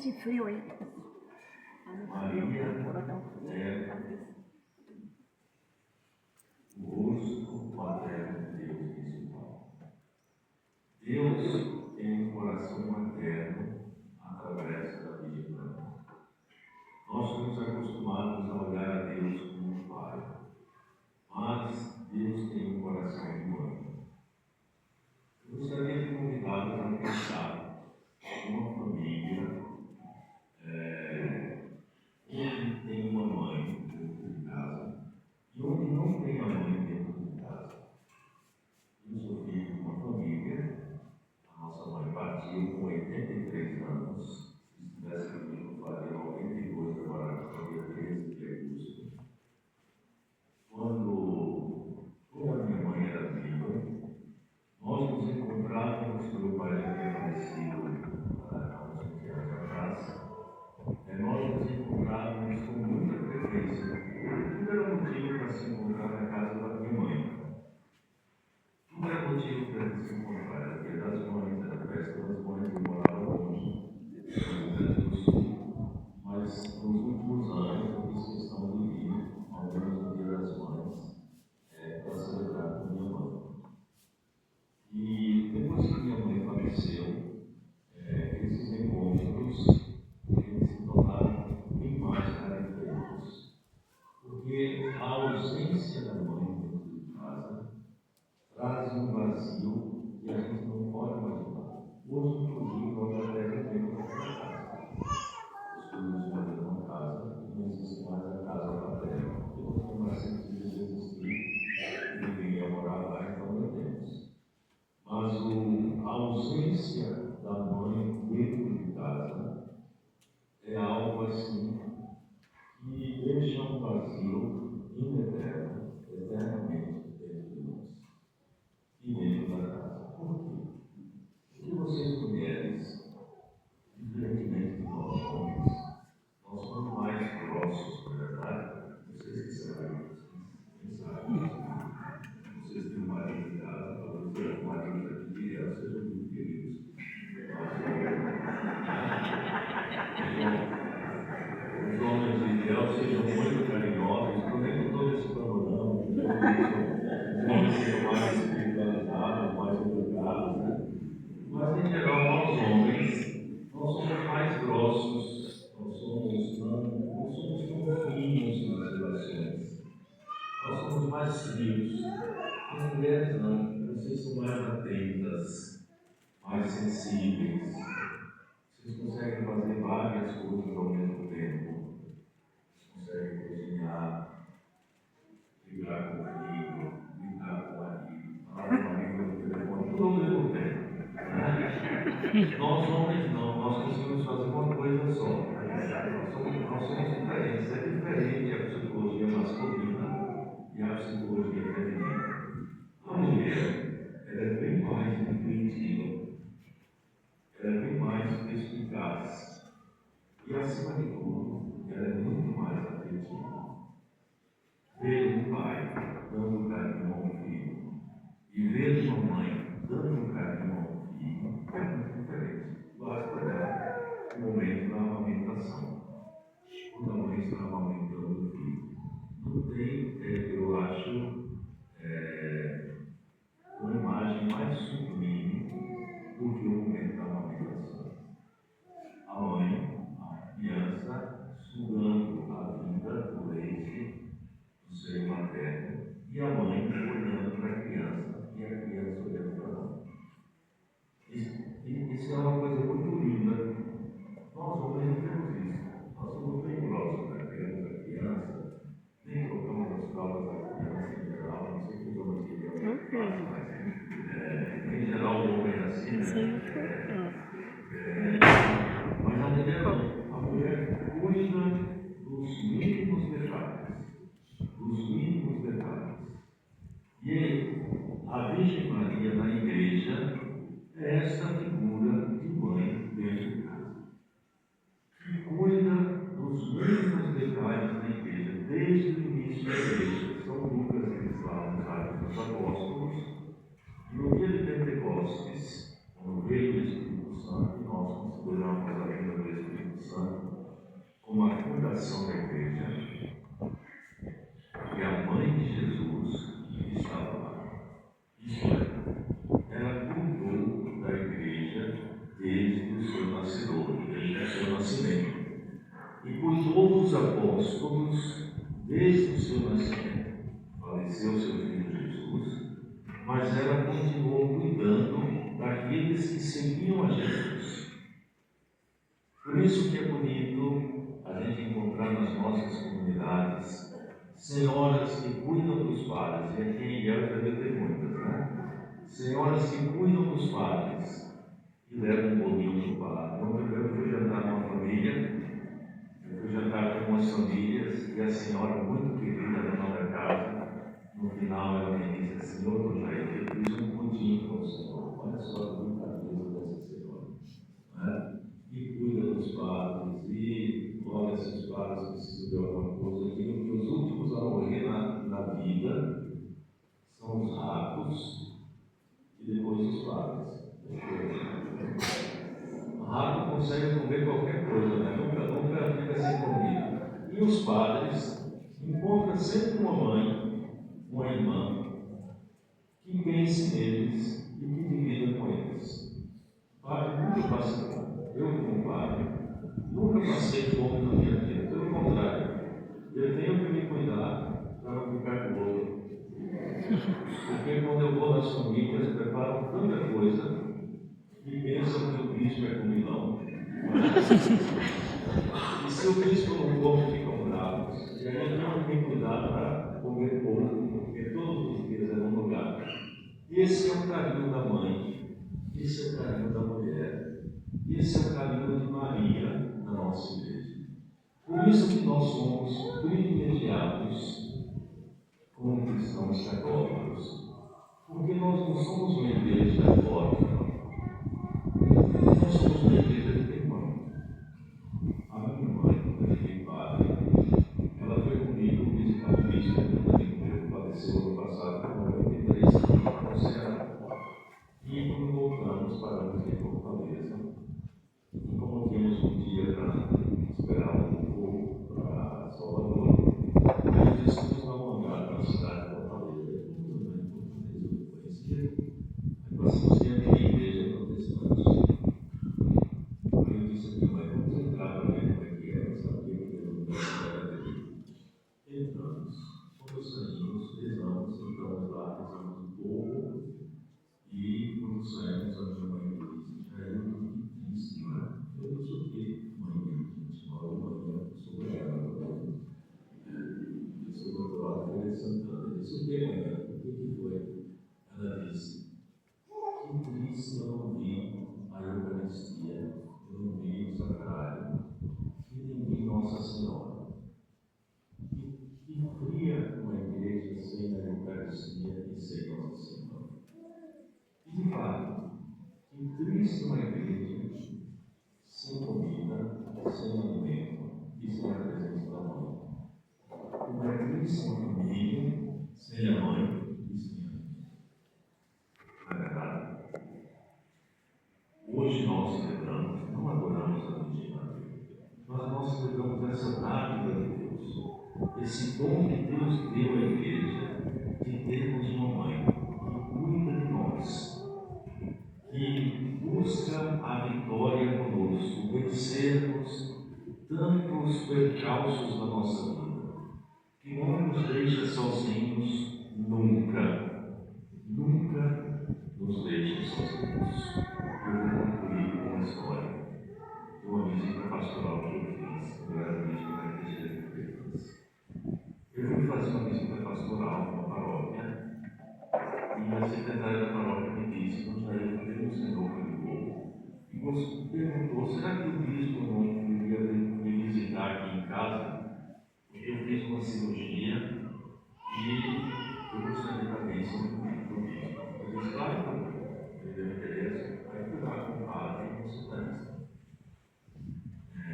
Esse frio aí. O rosto materno de Deus principal. Deus tem um coração materno através da Virgem Maria. Nós somos acostumados a olhar a Deus como um pai, mas Deus tem um coração de mãe. Eu gostaria de convidá-los a pensar uma família onde tem uma mãe dentro de casa e onde não tem a mãe dentro de casa. anos. Se estivesse vivo, faria 92 agora, no dia 13 de agosto. Quando a minha mãe era viva, nós nos encontrávamos, meu pai já tinha falecido há uns 20 anos atrás, nós nos encontrávamos com muita frequência. Tudo era motivo para se encontrar na casa da minha mãe. Tudo era motivo para a gente se encontrar. Era dia das mães, era a festa das mães, eu morava longe, mas nos últimos anos eu fiz questão de ir, ao menos no dia das mães, para celebrar com minha mãe. E depois que minha mãe faleceu, esses encontros eles se tornaram bem mais característicos, porque a ausência da mãe dentro de casa traz um vazio que a gente não pode imaginar. Hoje, inclusive, nós até vivemos naquela casa. Os filhos moram numa casa e não existe mais a casa paterna. Eu não tenho mais sentido de existir, ninguém ia morar lá, então não temos. Mas a ausência da mãe dentro de casa é algo assim que deixa um vazio ineterno, eternamente dentro de nós e dentro da casa. Por quê? Porque vocês mulheres, diferentemente de nós homens, nós somos mais grossos, na verdade. Vocês que sabem, quem sabe, vocês têm um marido em casa, talvez os maridos aqui direto sejam muito queridos. Os homens de Deus sejam muito carinhosos, também com todo esse panorama, os homens sejam mais espiritualizados, mais educados, né? Mas em geral, nós homens, nós somos mais grossos, nós somos tão finos nas relações, nós somos mais frios. As mulheres não, vocês são mais atentas, mais sensíveis. Vocês conseguem fazer várias coisas ao mesmo tempo. Vocês conseguem cozinhar, ligar com o filho, ligar com o marido, falar com o marido no telefone, tudo ao mesmo tempo. Né? Nós homens não, nós conseguimos fazer uma coisa só. Nós somos diferentes. É diferente a psicologia masculina e a psicologia feminina. A mulher, ela é bem mais intuitiva. Ela é bem mais perspicaz e, acima de tudo, ela é muito mais afetiva. Ver um pai dando carinho ao filho e ver uma mãe dando carinho ao filho é muito diferente. Basta olhar o momento da amamentação. Quando a mãe está amamentando o filho, não tem, eu acho, uma imagem mais sublime do que o momento da amamentação. A mãe, a criança, sugando a vida do leite do seio materno e a mãe olhando para a criança e a criança olhando para a mãe. Isso é uma coisa muito linda. Nós homens não temos isso. Nós somos bem grossos da criança, nem trocamos as fraldas da criança em geral, não sei que os homens queriam, mas em geral o homem é assim, né? Mas a mulher não. A mulher cuida dos mínimos detalhes. Dos mínimos detalhes. E a Virgem Maria na igreja é essa figura de mãe dentro de casa, que cuida dos mínimos detalhes da igreja, desde o início da igreja. São Lucas que está nos Atos dos Apóstolos, e no dia de Pentecostes, quando veio o Espírito Santo, nós consideramos a vinda do Espírito Santo como a fundação da igreja, e a mãe de Jesus estava lá. Isto é, ela cuidou da igreja desde o seu nascimento, desde o seu nascimento. E cuidou dos apóstolos desde o seu nascimento. Faleceu seu filho Jesus, mas ela continuou cuidando daqueles que seguiam a Jesus. Por isso que é bonito a gente encontrar nas nossas comunidades senhoras que cuidam dos padres, e aqui em Ilhéus deve ter muitas, né? Senhoras que cuidam dos padres, e leva um bolinho para o padre. Então, primeiro eu fui jantar numa família, eu fui jantar com umas famílias, e a senhora, muito querida, dona da casa, no final ela me disse assim: Senhor Jair, eu fiz um pudim para o Senhor. Olha só a brincadeira dessa senhora, né? E cuida dos padres, e olha se os padres precisam de alguma coisa. E os últimos a morrer na vida são os ratos e depois os padres. O rato consegue comer qualquer coisa, né? Nunca fica sem comida. E os padres encontram sempre uma mãe, uma irmã, que pense neles e que divida com eles. Padre nunca passou. Eu, como padre, nunca passei fome na minha vida. Pelo contrário, eu tenho que me cuidar para não ficar com outro. Porque quando eu vou nas famílias, preparam tanta coisa e pensam que o bispo é comilão. E se o bispo não come, ficam bravos. E aí eu tenho que me cuidar para comer pouco, porque todos os dias é num lugar. Esse é o caminho da mãe, esse é o caminho da mulher, esse é o caminho de Maria na nossa igreja. Por isso que nós somos privilegiados como cristãos católicos, porque nós não somos uma igreja católica, nós somos uma igreja de irmão. A minha mãe, quando eu fiquei padre, ela foi comigo visitar o bispo, que faleceu ano passado, com 93 anos, no Ceará. E quando voltamos, paramos em Fortaleza. E como tínhamos um dia para esperar um voo para Salvador, aí decidimos dar uma olhada na cidade de Fortaleza. Eu conhecia. Aí passamos diante da igreja protestante. Aí eu disse à minha mãe: vamos entrar para ver como é que é. Eu sabia que era um lugar dele. Entramos. Quando saímos, rezamos, entramos lá, rezamos um pouco. E quando saímos, a minha mãe disse: já é muito difícil, né? Eu não sou que mãe, gente, uma mãe, eu sou obrigado. Eu sou doutorado em Feira de Santana. Eu disse: o que, mãe? O que foi? Ela disse: que triste eu não vi a Eucaristia, eu não vi o Sacrário, e nem vi Nossa Senhora. Que fria uma igreja sem a Eucaristia e sem Nossa Senhora. E de fato, que triste uma igreja sem comida, sem alimento e sem a presença da mãe. Uma triste uma família sem a mãe e sem a mãe. Na verdade, hoje nós celebramos, não adoramos a Virgem Maria, mas nós celebramos essa dádiva de Deus, esse dom que Deus deu à igreja de termos uma mãe que cuida de nós, que busca a vitória conosco, vencermos tantos percalços da nossa vida, que não nos deixa sozinhos nunca, nunca nos deixa sozinhos. Eu vou concluir com uma história de uma visita pastoral que eu fiz, eu era bispo na igreja de Freitas. Eu fui fazer uma visita pastoral numa paróquia, e a secretária da paróquia me disse: não saiu pelo Senhor que ligou, e você perguntou: será que o bispo não queria me visitar aqui em casa? Porque eu fiz uma cirurgia e eu gostaria da bênção do bispo. Eu disse: claro, ele deu interesse, aí fui lá com o padre e com o seminarista.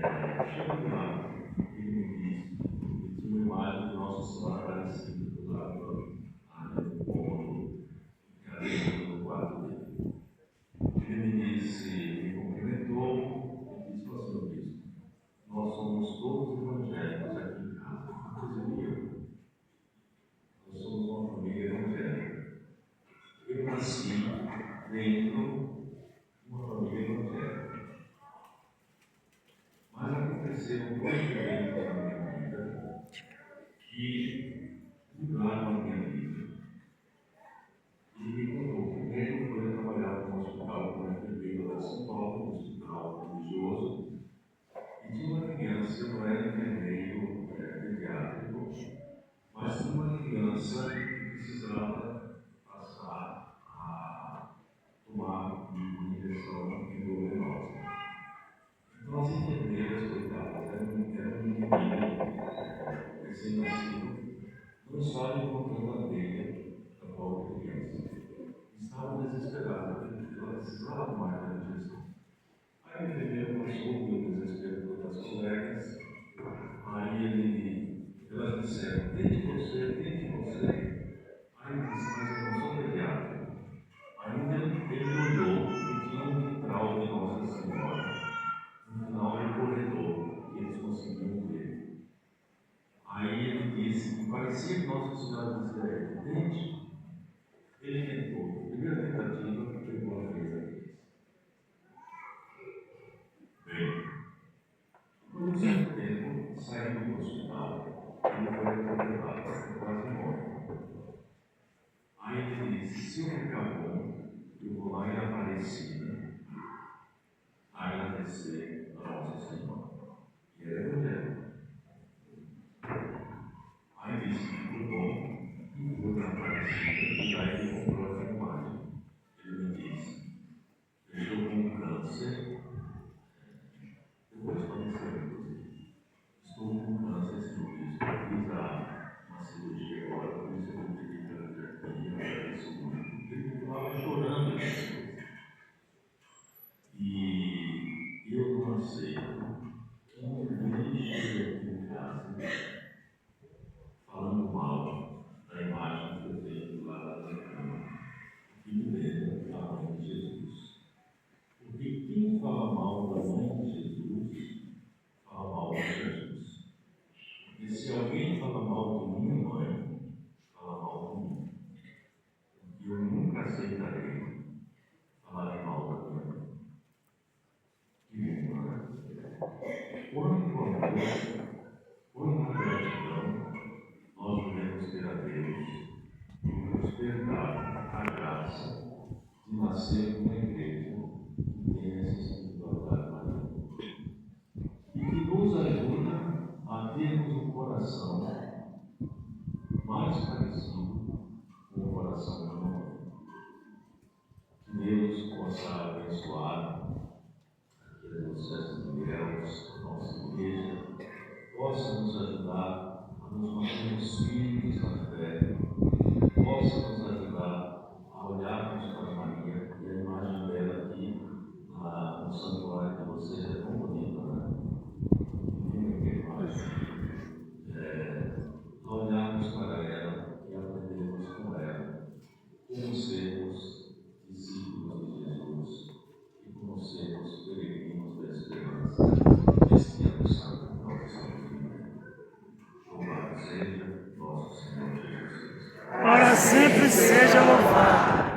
Chegando lá, ele me disse que tinha uma imagem de Nossa Senhora Aparecida do lado do cômodo, no quarto dele. Ele me disse, me cumprimentou e disse: ó, senhor bispo, nós somos todos evangélicos aqui em casa, inclusive eu. Nós somos uma família evangélica. Eu nasci dentro de uma família evangélica. Mas aconteceram dois eventos na minha vida que mudaram a minha vida. E me contou. Primeiro foi trabalhar no hospital como enfermeiro da São Paulo, um hospital religioso, e tinha uma criança, eu não era enfermeiro pediátrico, mas tinha uma criança que precisava passar a tomar se eu ficar bom, eu vou lá em Aparecida agradecer a Nossa Senhora. E era Evangelho. Aí disse que ficou bom, e foi para Aparecida, e daí ele comprou a filmagem. Ele me disse: eu estou com câncer, depois faleceu, inclusive. Estou com câncer, Senhor Cristo. Fiz uma cirurgia agora, por isso eu vou pedir para eu agradeço muito. Ele estava chorando essas coisas. E eu não aceito que alguém chegue aqui em casa falando mal da imagem que eu tenho do lado da minha cama e me lembra a mãe de Jesus. Porque quem fala mal da mãe de Jesus, fala mal de Jesus. E se alguém fala mal de minha mãe, fala mal de mim. E eu nunca aceitarei falar mal da minha mãe. Que lindo, né? Quanto amor, quanta gratidão nós podemos ter a Deus por nos ter dado a graça de nascer numa igreja que tem essa espiritualidade maravilhosa e que nos ajuda a termos um coração mais parecido com o coração da mamãe. Que Deus possa abençoar as festas de Deus, a nossa igreja, possa nos ajudar a nos mantermos firmes na fé, possa nos ajudar a olharmos para Maria, e a imagem dela aqui no santuário de vocês é tão bonita, né? Linda imagem. A olharmos para ela e aprendermos com ela como sermos discípulos de Jesus e como sermos peregrinos da esperança deste ano santo que nós estamos vivendo. Louvado seja nosso Senhor Jesus Cristo. Para sempre seja louvado.